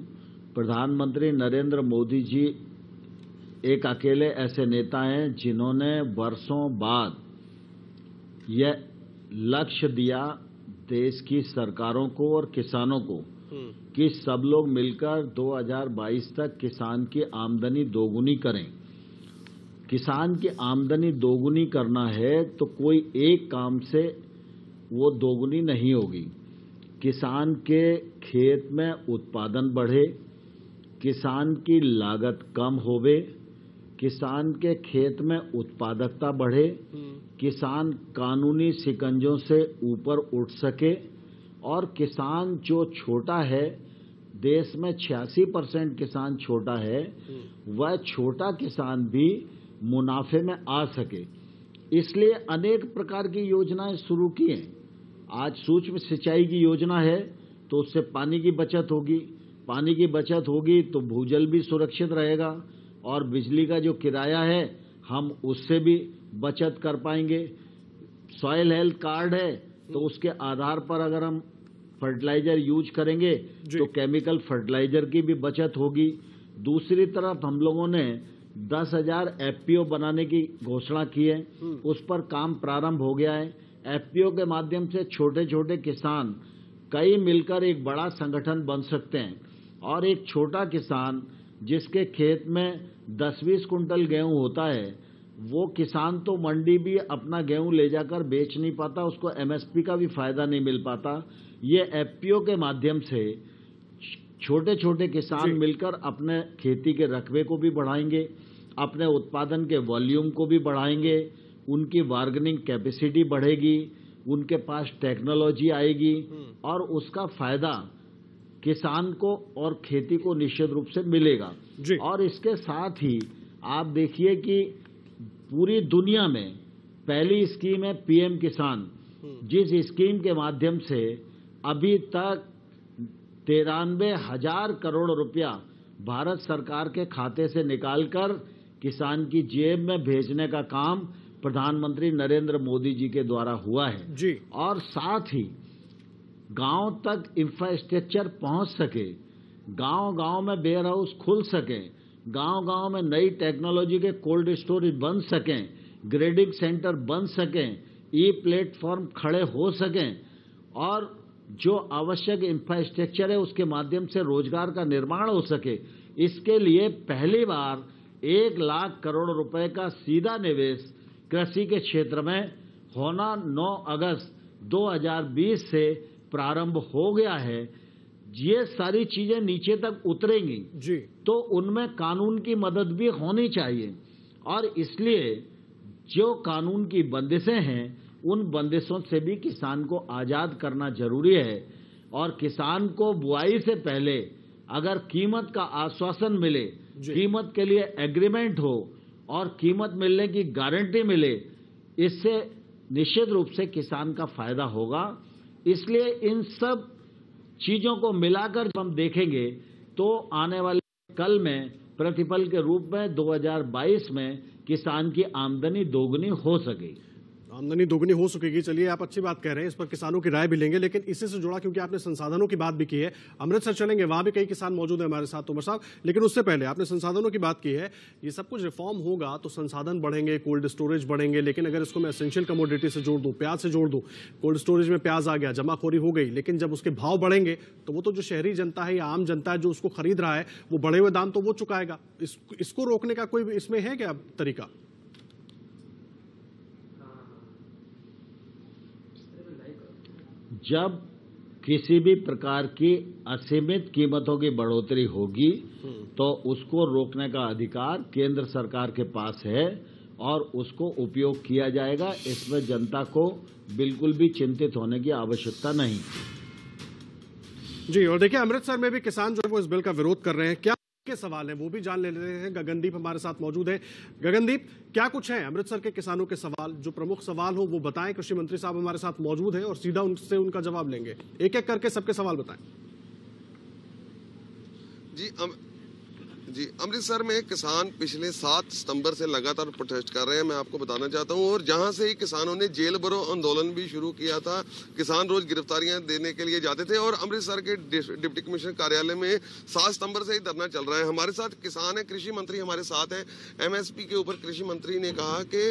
प्रधानमंत्री नरेंद्र मोदी जी एक अकेले ऐसे नेता हैं जिन्होंने वर्षों बाद यह लक्ष्य दिया देश की सरकारों को और किसानों को कि सब लोग मिलकर 2022 तक किसान की आमदनी दोगुनी करें। किसान की आमदनी दोगुनी करना है तो कोई एक काम से वो दोगुनी नहीं होगी। किसान के खेत में उत्पादन बढ़े, किसान की लागत कम होवे, किसान के खेत में उत्पादकता बढ़े, किसान कानूनी शिकंजों से ऊपर उठ सके, और किसान जो छोटा है, देश में 86% किसान छोटा है, वह छोटा किसान भी मुनाफे में आ सके। इसलिए अनेक प्रकार की योजनाएं शुरू की हैं। आज सूक्ष्म सिंचाई की योजना है तो उससे पानी की बचत होगी, पानी की बचत होगी तो भूजल भी सुरक्षित रहेगा, और बिजली का जो किराया है हम उससे भी बचत कर पाएंगे। सॉइल हेल्थ कार्ड है तो उसके आधार पर अगर हम फर्टिलाइजर यूज करेंगे तो केमिकल फर्टिलाइजर की भी बचत होगी। दूसरी तरफ हम लोगों ने 10,000 एफपीओ बनाने की घोषणा की है, उस पर काम प्रारंभ हो गया है। एफपीओ के माध्यम से छोटे छोटे किसान कई मिलकर एक बड़ा संगठन बन सकते हैं, और एक छोटा किसान जिसके खेत में 10-20 कुंटल गेहूं होता है, वो किसान तो मंडी भी अपना गेहूं ले जाकर बेच नहीं पाता, उसको एमएसपी का भी फायदा नहीं मिल पाता। ये एफपीओ के माध्यम से छोटे छोटे किसान मिलकर अपने खेती के रकबे को भी बढ़ाएंगे, अपने उत्पादन के वॉल्यूम को भी बढ़ाएंगे, उनकी बार्गेनिंग कैपेसिटी बढ़ेगी, उनके पास टेक्नोलॉजी आएगी, और उसका फायदा किसान को और खेती को निश्चित रूप से मिलेगा। और इसके साथ ही आप देखिए कि पूरी दुनिया में पहली स्कीम है पीएम किसान, जिस स्कीम के माध्यम से अभी तक 93,000 करोड़ रुपया भारत सरकार के खाते से निकालकर किसान की जेब में भेजने का काम प्रधानमंत्री नरेंद्र मोदी जी के द्वारा हुआ है जी। और साथ ही गांव तक इंफ्रास्ट्रक्चर पहुंच सके, गांव-गांव में वेयर हाउस खुल सके, गांव-गांव में नई टेक्नोलॉजी के कोल्ड स्टोरेज बन सकें, ग्रेडिंग सेंटर बन सकें, ई प्लेटफॉर्म खड़े हो सकें और जो आवश्यक इंफ्रास्ट्रक्चर है उसके माध्यम से रोजगार का निर्माण हो सके। इसके लिए पहली बार 1 लाख करोड़ रुपए का सीधा निवेश कृषि के क्षेत्र में होना 9 अगस्त 2020 से प्रारंभ हो गया है। ये सारी चीजें नीचे तक उतरेंगी जी, तो उनमें कानून की मदद भी होनी चाहिए और इसलिए जो कानून की बंदिशें हैं उन बंदिशों से भी किसान को आजाद करना जरूरी है और किसान को बुआई से पहले अगर कीमत का आश्वासन मिले, कीमत के लिए एग्रीमेंट हो और कीमत मिलने की गारंटी मिले, इससे निश्चित रूप से किसान का फायदा होगा। इसलिए इन सब चीजों को मिलाकर जब हम देखेंगे तो आने वाले कल में प्रतिफल के रूप में 2022 में किसान की आमदनी दोगुनी हो सकेगी। आमदनी दोगुनी हो सकेगी। चलिए, आप अच्छी बात कह रहे हैं, इस पर किसानों की राय भी लेंगे, लेकिन इसी से जुड़ा क्योंकि आपने संसाधनों की बात भी की है, अमृतसर चलेंगे, वहां भी कई किसान मौजूद हैं हमारे साथ तोमर साहब। लेकिन उससे पहले आपने संसाधनों की बात की है, ये सब कुछ रिफॉर्म होगा तो संसाधन बढ़ेंगे, कोल्ड स्टोरेज बढ़ेंगे, लेकिन अगर इसको मैं एसेंशियल कमोडिटी से जोड़ दूं, प्याज से जोड़ दूं, कोल्ड स्टोरेज में प्याज आ गया, जमाखोरी हो गई, लेकिन जब उसके भाव बढ़ेंगे तो वो तो जो शहरी जनता है या आम जनता है जो उसको खरीद रहा है वो बढ़े हुए दाम तो वो चुकाएगा। इसको रोकने का कोई इसमें है क्या तरीका? जब किसी भी प्रकार की असीमित कीमतों की बढ़ोतरी होगी तो उसको रोकने का अधिकार केंद्र सरकार के पास है और उसको उपयोग किया जाएगा। इसमें जनता को बिल्कुल भी चिंतित होने की आवश्यकता नहीं। जी, और देखिए अमृतसर में भी किसान जो है वो इस बिल का विरोध कर रहे हैं। क्या के सवाल है वो भी जान ले लेते हैं। गगनदीप हमारे साथ मौजूद है। गगनदीप, क्या कुछ है अमृतसर के किसानों के सवाल, जो प्रमुख सवाल हो वो बताएं। कृषि मंत्री साहब हमारे साथ मौजूद हैं और सीधा उनसे उनका जवाब लेंगे। एक एक करके सबके सवाल बताएं। जी, अमृतसर में किसान पिछले 7 सितंबर से लगातार प्रोटेस्ट कर रहे हैं, मैं आपको बताना चाहता हूं। और जहां से ही किसानों ने जेल भरो आंदोलन भी शुरू किया था। किसान रोज गिरफ्तारियां देने के लिए जाते थे और अमृतसर के डिप्टी कमिश्नर कार्यालय में 7 सितंबर से ही धरना चल रहा है। हमारे साथ किसान है, कृषि मंत्री हमारे साथ है। एमएसपी के ऊपर कृषि मंत्री ने कहा कि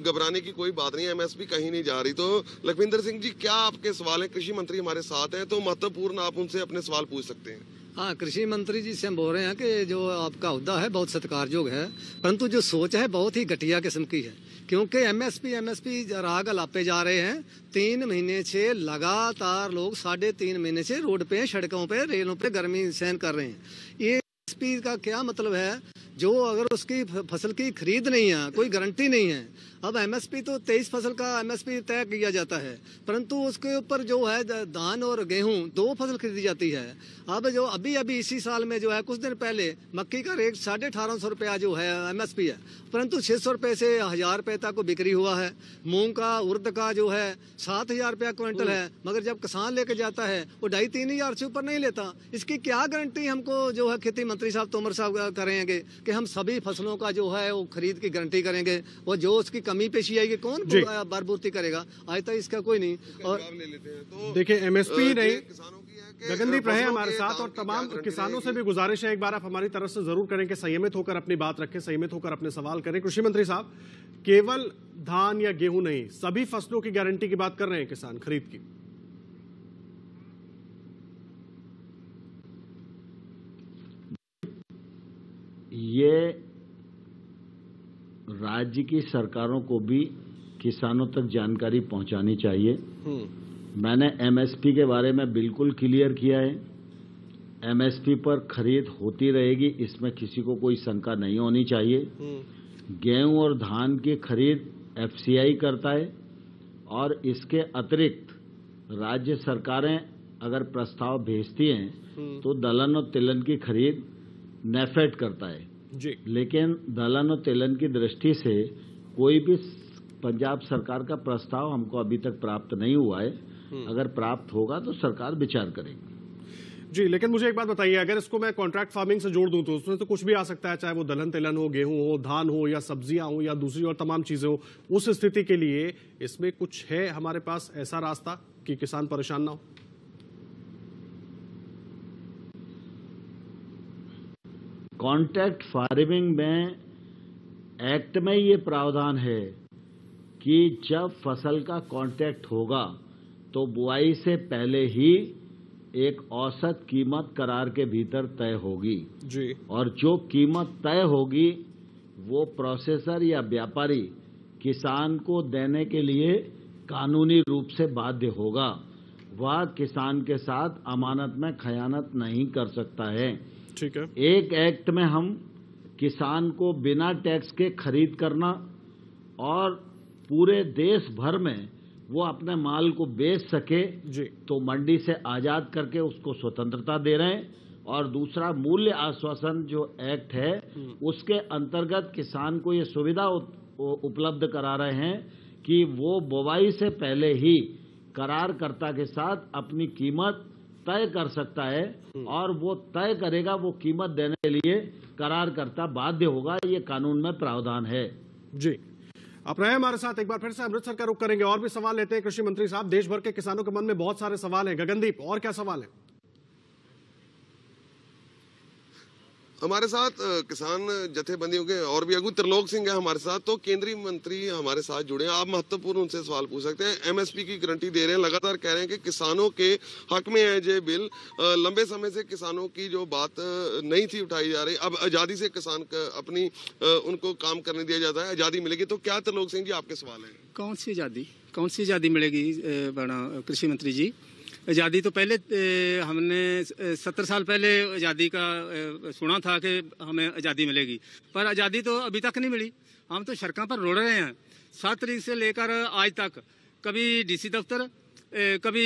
घबराने की कोई बात नहीं, एमएसपी कहीं नहीं जा रही। तो लखविंदर सिंह जी, क्या आपके सवाल है? कृषि मंत्री हमारे साथ है तो महत्वपूर्ण आप उनसे अपने सवाल पूछ सकते हैं। हाँ, कृषि मंत्री जी से हम बोल रहे हैं कि जो आपका हुद्दा है बहुत सत्कारयोग है, परंतु जो सोच है बहुत ही घटिया किस्म की है। क्योंकि एमएसपी राग अलापे जा रहे हैं। 3 महीने से लगातार लोग 3.5 महीने से रोड पे, सड़कों पे, रेलों पे गर्मी सहन कर रहे हैं। ये एमएसपी का क्या मतलब है? जो अगर उसकी फसल की खरीद नहीं है, कोई गारंटी नहीं है। अब एमएसपी तो 23 फसल का एमएसपी तय किया जाता है, परंतु उसके ऊपर जो है धान और गेहूं 2 फसल खरीदी जाती है। अब जो अभी इसी साल में जो है कुछ दिन पहले मक्की का रेट 1850 रुपया जो है एमएसपी है, परंतु 600 रुपए से 1000 रुपए तक को बिक्री हुआ है। मूंग का, उर्द का जो है 7000 रुपया क्विंटल है, मगर जब किसान लेके जाता है वो 2500-3000 हजार से ऊपर नहीं लेता। इसकी क्या गारंटी हमको जो है खेती मंत्री साहब तोमर साहब करेंगे कि हम सभी फसलों का जो है वो खरीद की गारंटी करेंगे, और जो उसकी कमी पेशी आएगी कौन भरपूर्ति करेगा? आज तक इसका कोई नहीं। और तो देखिए एमएसपी नहीं, गगनदीप रहे हमारे साथ और तमाम किसानों से भी गुजारिश है, एक बार आप हमारी तरफ से जरूर करें कि संयमित होकर अपनी बात रखें, संयमित होकर अपने सवाल करें। कृषि मंत्री साहब, केवल धान या गेहूं नहीं, सभी फसलों की गारंटी की बात कर रहे हैं किसान खरीद की। ये राज्य की सरकारों को भी किसानों तक जानकारी पहुंचानी चाहिए। मैंने एमएसपी के बारे में बिल्कुल क्लियर किया है। एमएसपी पर खरीद होती रहेगी, इसमें किसी को कोई शंका नहीं होनी चाहिए। गेहूं और धान की खरीद एफसीआई करता है और इसके अतिरिक्त राज्य सरकारें अगर प्रस्ताव भेजती हैं तो दलहन और तिलहन की खरीद नेफेड करता है। जी। लेकिन दलहन और तेलहन की दृष्टि से कोई भी पंजाब सरकार का प्रस्ताव हमको अभी तक प्राप्त नहीं हुआ है। अगर प्राप्त होगा तो सरकार विचार करेगी। जी, लेकिन मुझे एक बात बताइए, अगर इसको मैं कॉन्ट्रैक्ट फार्मिंग से जोड़ दूं तो उसमें तो कुछ भी आ सकता है, चाहे वो दलहन तेलहन हो, गेहूं हो, धान हो, या सब्जियां हो, या दूसरी और तमाम चीजें हो। उस स्थिति के लिए इसमें कुछ है हमारे पास ऐसा रास्ता कि किसान परेशान ना हो? कॉन्ट्रैक्ट फार्मिंग में एक्ट में ये प्रावधान है कि जब फसल का कॉन्ट्रैक्ट होगा तो बुआई से पहले ही एक औसत कीमत करार के भीतर तय होगी जी। और जो कीमत तय होगी वो प्रोसेसर या व्यापारी किसान को देने के लिए कानूनी रूप से बाध्य होगा। वह किसान के साथ अमानत में खयानत नहीं कर सकता है। ठीक है। एक एक्ट में हम किसान को बिना टैक्स के खरीद करना और पूरे देश भर में वो अपने माल को बेच सके जी। तो मंडी से आजाद करके उसको स्वतंत्रता दे रहे हैं। और दूसरा मूल्य आश्वासन जो एक्ट है उसके अंतर्गत किसान को ये सुविधा उपलब्ध करा रहे हैं कि वो बुवाई से पहले ही करारकर्ता के साथ अपनी कीमत तय कर सकता है और वो तय करेगा, वो कीमत देने के लिए करारकर्ता बाध्य होगा। ये कानून में प्रावधान है। जी, आप रहे हमारे साथ। एक बार फिर से अमृतसर का रुख करेंगे, और भी सवाल लेते हैं। कृषि मंत्री साहब, देश भर के किसानों के मन में बहुत सारे सवाल हैं। गगनदीप, और क्या सवाल है? हमारे साथ किसान जथेबंदियों के और भी अगु त्रिलोक सिंह है हमारे साथ, तो केंद्रीय मंत्री हमारे साथ जुड़े हैं। आप महत्वपूर्ण उनसे सवाल पूछ सकते हैं। एमएसपी की गारंटी दे रहे हैं, लगातार कह रहे हैं कि किसानों के हक में है ये बिल। लंबे समय से किसानों की जो बात नहीं थी उठाई जा रही, अब आजादी से किसान अपनी उनको काम करने दिया जाता है, आजादी मिलेगी। तो क्या त्रिलोक सिंह जी आपके सवाल है? कौन सी आजादी मिलेगी कृषि मंत्री जी? आज़ादी तो पहले हमने 70 साल पहले आज़ादी का सुना था कि हमें आज़ादी मिलेगी, पर आज़ादी तो अभी तक नहीं मिली। हम तो सड़कों पर रोड़ रहे हैं 7 तारीख से लेकर आज तक। कभी डीसी दफ्तर, कभी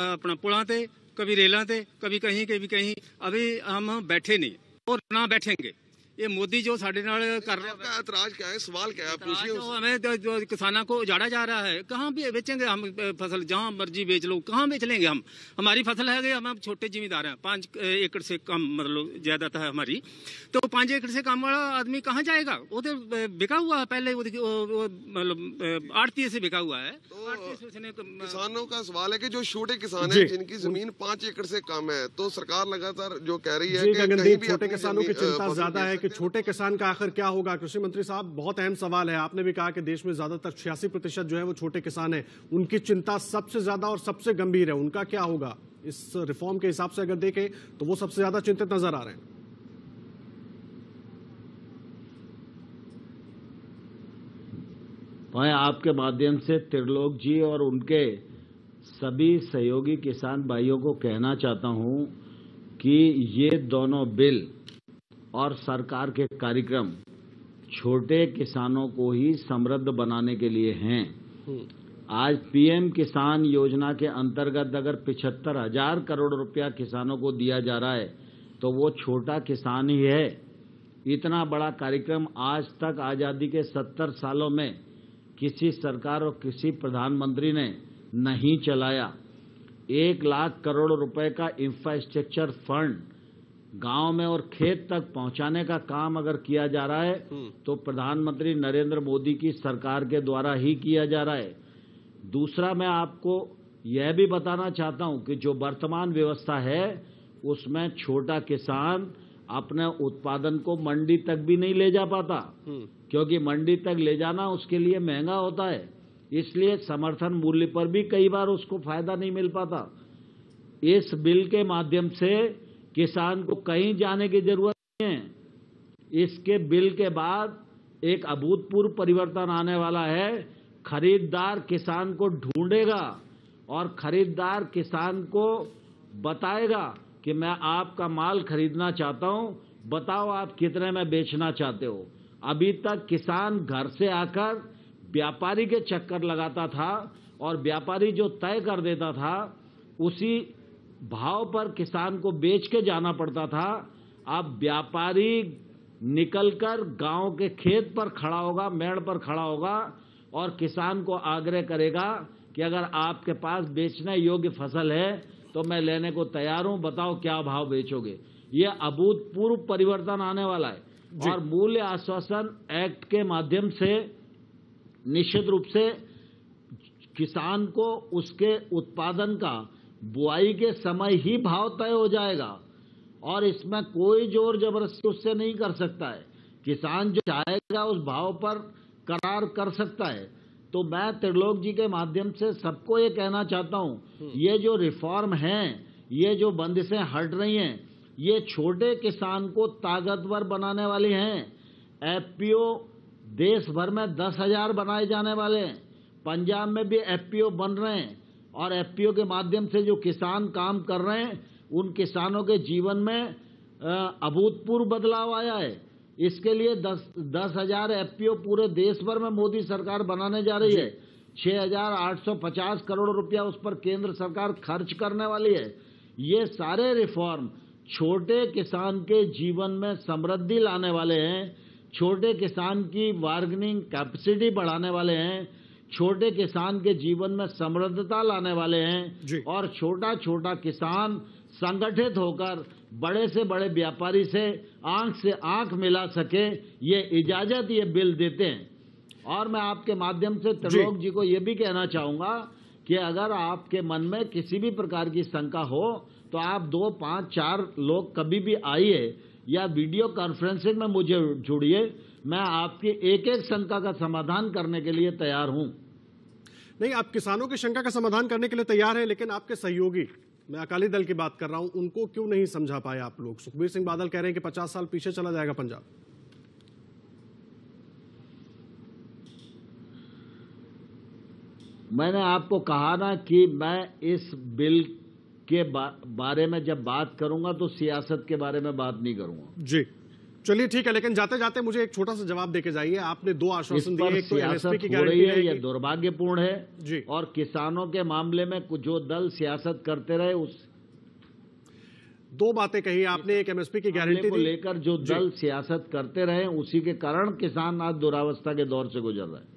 अपना पुलों पे, कभी रेलों पे, कभी कहीं। अभी हम बैठे नहीं और ना बैठेंगे। ये मोदी जो साढ़े नाल कर रहे हैं। आपका ऐतराज क्या है, सवाल क्या है, पूछिए। तो हमें जो किसानों को उजाड़ा जा रहा है, कहाँ भी बेचेंगे हम फसल? जहाँ मर्जी बेच लो, कहाँ बेच लेंगे हम? हमारी फसल है कि हम छोटे जिम्मेदार हैं, 5 एकड़ से कम मतलब ज्यादा है हमारी, तो 5 एकड़ से कम वाला आदमी कहाँ जाएगा? वो तो बिका हुआ है पहले, मतलब आड़ती से बिका हुआ है। तो किसानों का सवाल है कि जो छोटे किसान है जिनकी जमीन 5 एकड़ से कम है, तो सरकार लगातार जो कह रही है कि छोटे किसानों की चिंता ज्यादा है कि छोटे किसान का आखिर क्या होगा। कृषि मंत्री साहब, बहुत अहम सवाल है। आपने भी कहा कि देश में ज्यादातर 86% जो है वो छोटे किसान हैं, उनकी चिंता सबसे ज्यादा और सबसे गंभीर है। उनका क्या होगा इस रिफॉर्म के हिसाब से अगर देखें तो वो सबसे ज्यादा चिंतित नजर आ रहे हैं। मैं आपके माध्यम से त्रिलोक जी और उनके सभी सहयोगी किसान भाइयों को कहना चाहता हूं कि ये दोनों बिल और सरकार के कार्यक्रम छोटे किसानों को ही समृद्ध बनाने के लिए हैं। आज पीएम किसान योजना के अंतर्गत अगर 75,000 करोड़ रुपया किसानों को दिया जा रहा है तो वो छोटा किसान ही है। इतना बड़ा कार्यक्रम आज तक आजादी के 70 सालों में किसी सरकार और किसी प्रधानमंत्री ने नहीं चलाया। 1 लाख करोड़ रुपए का इंफ्रास्ट्रक्चर फंड गांव में और खेत तक पहुंचाने का काम अगर किया जा रहा है तो प्रधानमंत्री नरेंद्र मोदी की सरकार के द्वारा ही किया जा रहा है। दूसरा, मैं आपको यह भी बताना चाहता हूं कि जो वर्तमान व्यवस्था है उसमें छोटा किसान अपने उत्पादन को मंडी तक भी नहीं ले जा पाता, क्योंकि मंडी तक ले जाना उसके लिए महंगा होता है। इसलिए समर्थन मूल्य पर भी कई बार उसको फायदा नहीं मिल पाता। इस बिल के माध्यम से किसान को कहीं जाने की जरूरत नहीं है। इसके बिल के बाद एक अभूतपूर्व परिवर्तन आने वाला है। खरीदार किसान को ढूंढेगा और खरीदार किसान को बताएगा कि मैं आपका माल खरीदना चाहता हूं, बताओ आप कितने में बेचना चाहते हो। अभी तक किसान घर से आकर व्यापारी के चक्कर लगाता था और व्यापारी जो तय कर देता था उसी भाव पर किसान को बेच के जाना पड़ता था। अब व्यापारी निकलकर गांव के खेत पर खड़ा होगा, मेड़ पर खड़ा होगा और किसान को आग्रह करेगा कि अगर आपके पास बेचने योग्य फसल है तो मैं लेने को तैयार हूं, बताओ क्या भाव बेचोगे। ये अभूतपूर्व परिवर्तन आने वाला है और मूल्य आश्वासन एक्ट के माध्यम से निश्चित रूप से किसान को उसके उत्पादन का बुआई के समय ही भाव तय हो जाएगा और इसमें कोई जोर जबरदस्ती उससे नहीं कर सकता है। किसान जो चाहेगा उस भाव पर करार कर सकता है। तो मैं त्रिलोक जी के माध्यम से सबको ये कहना चाहता हूं, ये जो रिफॉर्म हैं, ये जो बंदिशें हट रही हैं, ये छोटे किसान को ताकतवर बनाने वाली हैं। एफपीओ देश भर में 10,000 बनाए जाने वाले हैं। पंजाब में भी एफपीओ बन रहे हैं और एफपीओ के माध्यम से जो किसान काम कर रहे हैं उन किसानों के जीवन में अभूतपूर्व बदलाव आया है। इसके लिए 10,000 एफपीओ पूरे देश भर में मोदी सरकार बनाने जा रही है। 6,850 करोड़ रुपया उस पर केंद्र सरकार खर्च करने वाली है। ये सारे रिफॉर्म छोटे किसान के जीवन में समृद्धि लाने वाले हैं, छोटे किसान की बार्गेनिंग कैपेसिटी बढ़ाने वाले हैं, छोटे किसान के जीवन में समृद्धता लाने वाले हैं और छोटा छोटा किसान संगठित होकर बड़े से बड़े व्यापारी से आंख मिला सके, ये इजाजत ये बिल देते हैं। और मैं आपके माध्यम से त्रिलोक जी को ये भी कहना चाहूंगा कि अगर आपके मन में किसी भी प्रकार की शंका हो तो आप 2, 5, 4 लोग कभी भी आइए या वीडियो कॉन्फ्रेंसिंग में मुझे जुड़िए, मैं आपकी एक एक शंका का समाधान करने के लिए तैयार हूं। नहीं, आप किसानों की शंका का समाधान करने के लिए तैयार हैं, लेकिन आपके सहयोगी, मैं अकाली दल की बात कर रहा हूं, उनको क्यों नहीं समझा पाए आप लोग? सुखबीर सिंह बादल कह रहे हैं कि 50 साल पीछे चला जाएगा पंजाब। मैंने आपको कहा ना कि मैं इस बिल के बारे में जब बात करूंगा तो सियासत के बारे में बात नहीं करूंगा। जी चलिए ठीक है, लेकिन जाते जाते मुझे एक छोटा सा जवाब देके जाइए। आपने 2 आश्वासन दिए, एक तो एमएसपी की गारंटी है, यह दुर्भाग्यपूर्ण है जी। और किसानों के मामले में जो दल सियासत करते रहे उस 2 बातें कही आपने, एक एमएसपी की गारंटी को लेकर जो दल सियासत करते रहे उसी के कारण किसान आज दुरावस्था के दौर से गुजर रहे हैं।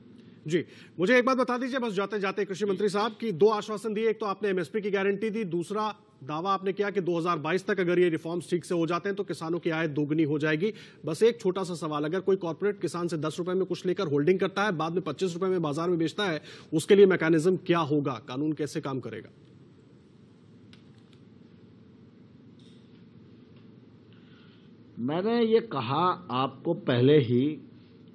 जी मुझे एक बात बता दीजिए बस जाते जाते कृषि मंत्री साहब की 2 आश्वासन दिए, एक तो आपने एमएसपी की गारंटी दी, दूसरा दावा आपने किया कि 2022 तक अगर ये रिफॉर्म्स ठीक से हो जाते हैं तो किसानों की आय दोगुनी हो जाएगी। बस एक छोटा सा सवाल, अगर कोई कॉर्पोरेट किसान से 10 रुपए में कुछ लेकर होल्डिंग करता है, बाद में 25 रुपए में बाजार में बेचता है, उसके लिए मैकेनिज्म क्या होगा? कानून कैसे काम करेगा? मैंने ये कहा आपको पहले ही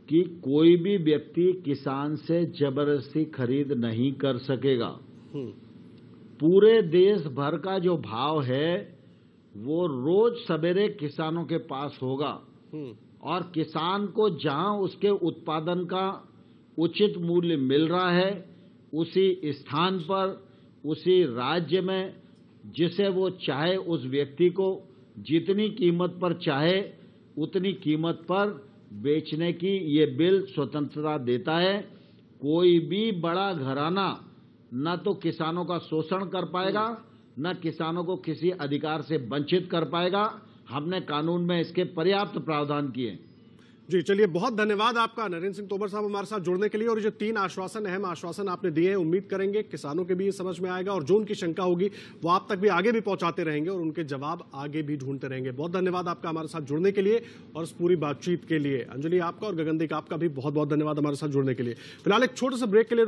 कि कोई भी व्यक्ति किसान से जबरदस्ती खरीद नहीं कर सकेगा। पूरे देश भर का जो भाव है वो रोज सवेरे किसानों के पास होगा और किसान को जहां उसके उत्पादन का उचित मूल्य मिल रहा है उसी स्थान पर, उसी राज्य में जिसे वो चाहे उस व्यक्ति को जितनी कीमत पर चाहे उतनी कीमत पर बेचने की ये बिल स्वतंत्रता देता है। कोई भी बड़ा घराना न तो किसानों का शोषण कर पाएगा, न किसानों को किसी अधिकार से वंचित कर पाएगा। हमने कानून में इसके पर्याप्त प्रावधान किए। जी चलिए, बहुत धन्यवाद आपका नरेंद्र सिंह तोमर साहब हमारे साथ जुड़ने के लिए। और जो 3 आश्वासन, अहम आश्वासन आपने दिए हैं, उम्मीद करेंगे किसानों के भी ये समझ में आएगा और जो उनकी शंका होगी वो आप तक भी आगे भी पहुंचाते रहेंगे और उनके जवाब आगे भी ढूंढते रहेंगे। बहुत धन्यवाद आपका हमारे साथ जुड़ने के लिए और इस पूरी बातचीत के लिए। अंजलि आपका और गगनदीप आपका भी बहुत बहुत धन्यवाद हमारे साथ जुड़ने के लिए। फिलहाल एक छोटे से ब्रेक के लिए